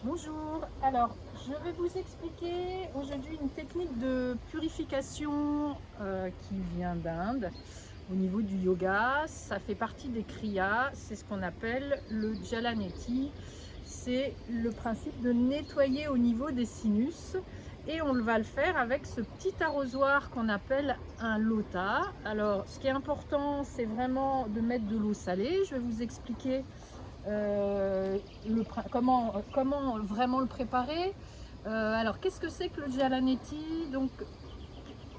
Bonjour, alors je vais vous expliquer aujourd'hui une technique de purification qui vient d'Inde au niveau du yoga. Ça fait partie des kriyas, c'est ce qu'on appelle le Jalaneti. C'est le principe de nettoyer au niveau des sinus et on va le faire avec ce petit arrosoir qu'on appelle un lota. Alors ce qui est important, c'est vraiment de mettre de l'eau salée. Je vais vous expliquer comment vraiment le préparer. Alors qu'est-ce que c'est que le Jalaneti? Donc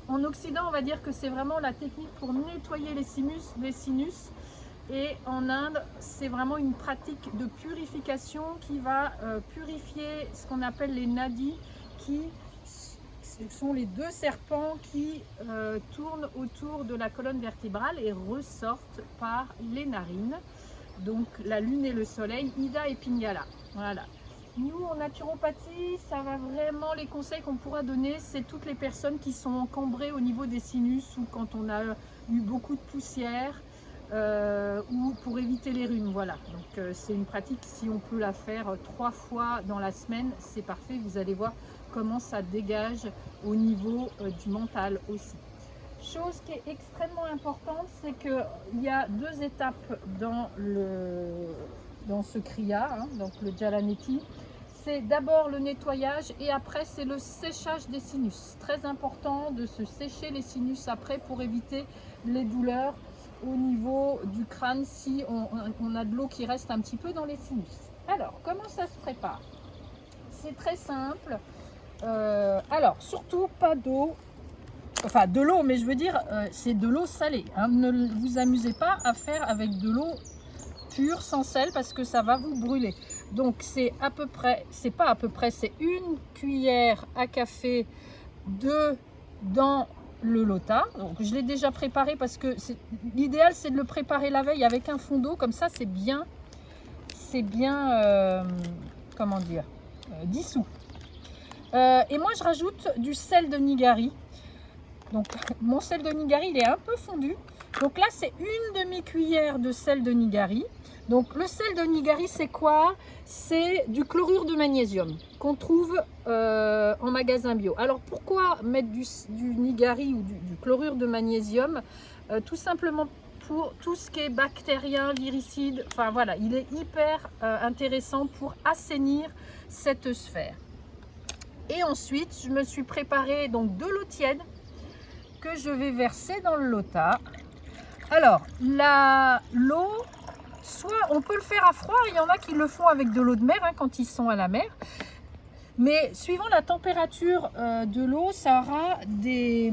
en Occident on va dire que c'est vraiment la technique pour nettoyer les sinus, et en Inde c'est vraiment une pratique de purification qui va purifier ce qu'on appelle les nadis, qui ce sont les deux serpents qui tournent autour de la colonne vertébrale et ressortent par les narines. Donc la lune et le soleil, Ida et Pingala. Voilà. Nous en naturopathie, ça va vraiment, les conseils qu'on pourra donner, c'est toutes les personnes qui sont encombrées au niveau des sinus ou quand on a eu beaucoup de poussière ou pour éviter les rhumes. Voilà. Donc c'est une pratique, si on peut la faire 3 fois dans la semaine, c'est parfait. Vous allez voir comment ça dégage au niveau du mental aussi. Chose qui est extrêmement importante, c'est qu'il y a 2 étapes dans ce kriya, donc le Jalaneti. C'est d'abord le nettoyage et après c'est le séchage des sinus. Très important de se sécher les sinus après pour éviter les douleurs au niveau du crâne si on a de l'eau qui reste un petit peu dans les sinus. Alors, comment ça se prépare? C'est très simple. Alors, surtout pas d'eau. Enfin de l'eau, mais je veux dire c'est de l'eau salée, hein. Ne vous amusez pas à faire avec de l'eau pure sans sel parce que ça va vous brûler. Donc c'est à peu près, c'est pas à peu près, c'est 1 cuillère à café dans le lota. Donc je l'ai déjà préparé parce que l'idéal c'est de le préparer la veille avec un fond d'eau, comme ça c'est bien comment dire, dissous. Et moi je rajoute du sel de Nigari. Donc mon sel de Nigari il est un peu fondu. Donc là c'est 1 demi-cuillère de sel de Nigari. Donc le sel de Nigari c'est quoi? C'est du chlorure de magnésium qu'on trouve en magasin bio. Alors pourquoi mettre du Nigari ou du chlorure de magnésium? Tout simplement pour tout ce qui est bactérien, viricide. Enfin voilà, il est hyper intéressant pour assainir cette sphère. Et ensuite je me suis préparé donc de l'eau tiède que je vais verser dans le lota. Alors, l'eau, soit on peut le faire à froid, il y en a qui le font avec de l'eau de mer quand ils sont à la mer. Mais suivant la température de l'eau, ça aura des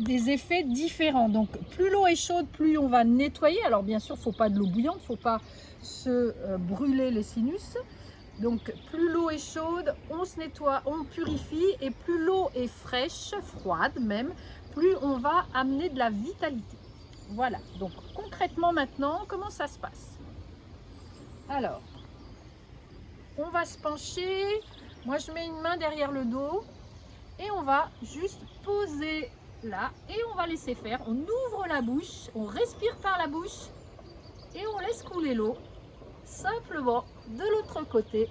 effets différents. Donc, plus l'eau est chaude, plus on va nettoyer. Alors, bien sûr, il ne faut pas de l'eau bouillante, il ne faut pas se brûler les sinus. Donc plus l'eau est chaude, on se nettoie, on purifie, et plus l'eau est fraîche, froide même, plus on va amener de la vitalité. Voilà, donc concrètement maintenant, comment ça se passe? Alors, on va se pencher, moi je mets une main derrière le dos, et on va juste poser là, et on va laisser faire. On ouvre la bouche, on respire par la bouche, et on laisse couler l'eau. Simplement de l'autre côté.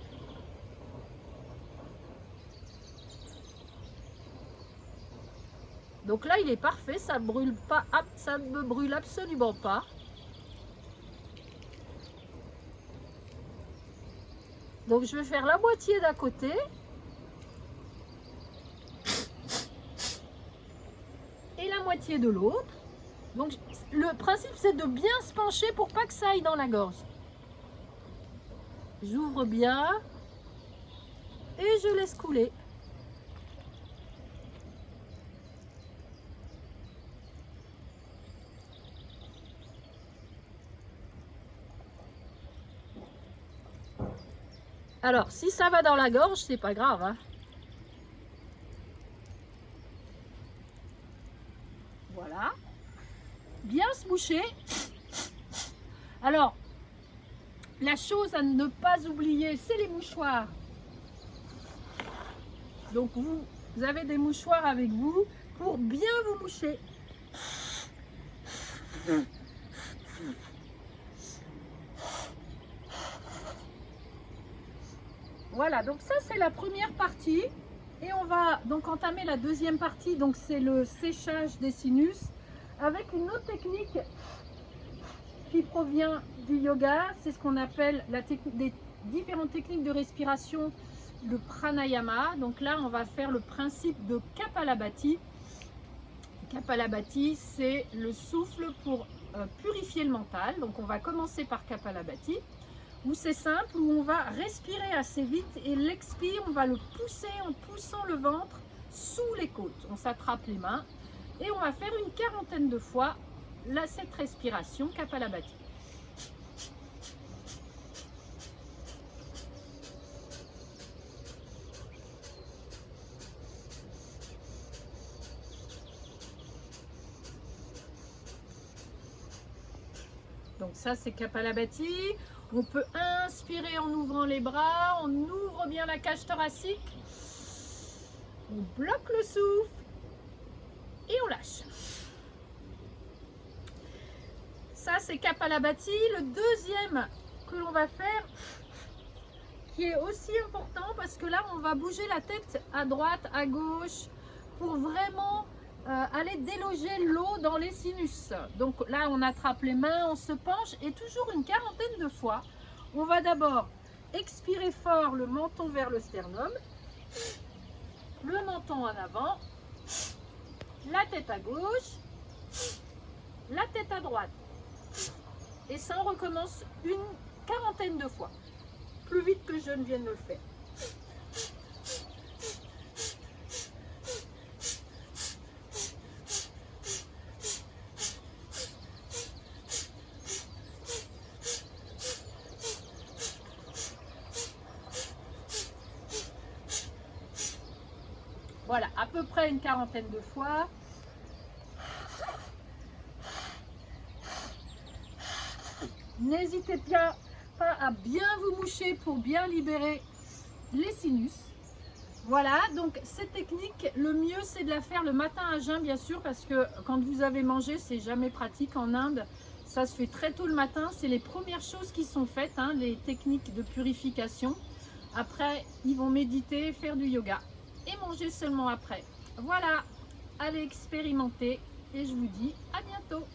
Donc là il est parfait, ça brûle pas, ça ne me brûle absolument pas. Donc je vais faire la moitié d'un côté. Et la moitié de l'autre. Donc le principe c'est de bien se pencher pour pas que ça aille dans la gorge. J'ouvre bien et je laisse couler. Alors si ça va dans la gorge, c'est pas grave, hein. Voilà. Bien se boucher. Alors, la chose à ne pas oublier, c'est les mouchoirs. Donc vous avez des mouchoirs avec vous pour bien vous moucher. Voilà, donc ça c'est la première partie. Et on va donc entamer la deuxième partie, donc c'est le séchage des sinus, avec une autre technique qui provient du yoga. C'est ce qu'on appelle des différentes techniques de respiration, le pranayama. Donc là, on va faire le principe de Kapalabhati. Kapalabhati, c'est le souffle pour purifier le mental. Donc on va commencer par Kapalabhati, où c'est simple, où on va respirer assez vite et l'expire, on va le pousser en poussant le ventre sous les côtes. On s'attrape les mains et on va faire une quarantaine de fois cette respiration Kapalabhati. Donc ça c'est Kapalabhati. On peut inspirer en ouvrant les bras, on ouvre bien la cage thoracique, on bloque le souffle et on lâche. Ça c'est Kapalabhati. Le deuxième que l'on va faire, qui est aussi important parce que là on va bouger la tête à droite, à gauche pour vraiment aller déloger l'eau dans les sinus. Donc là on attrape les mains, on se penche et toujours une quarantaine de fois. On va d'abord expirer fort, le menton vers le sternum, le menton en avant, la tête à gauche, la tête à droite. Et ça on recommence une quarantaine de fois, plus vite que je ne viens de le faire. Voilà, à peu près une quarantaine de fois. N'hésitez pas à bien vous moucher pour bien libérer les sinus. Voilà, donc cette technique, le mieux c'est de la faire le matin à jeun bien sûr, parce que quand vous avez mangé, c'est jamais pratique en Inde. Ça se fait très tôt le matin, c'est les premières choses qui sont faites, hein, les techniques de purification. Après, ils vont méditer, faire du yoga et manger seulement après. Voilà, allez expérimenter et je vous dis à bientôt.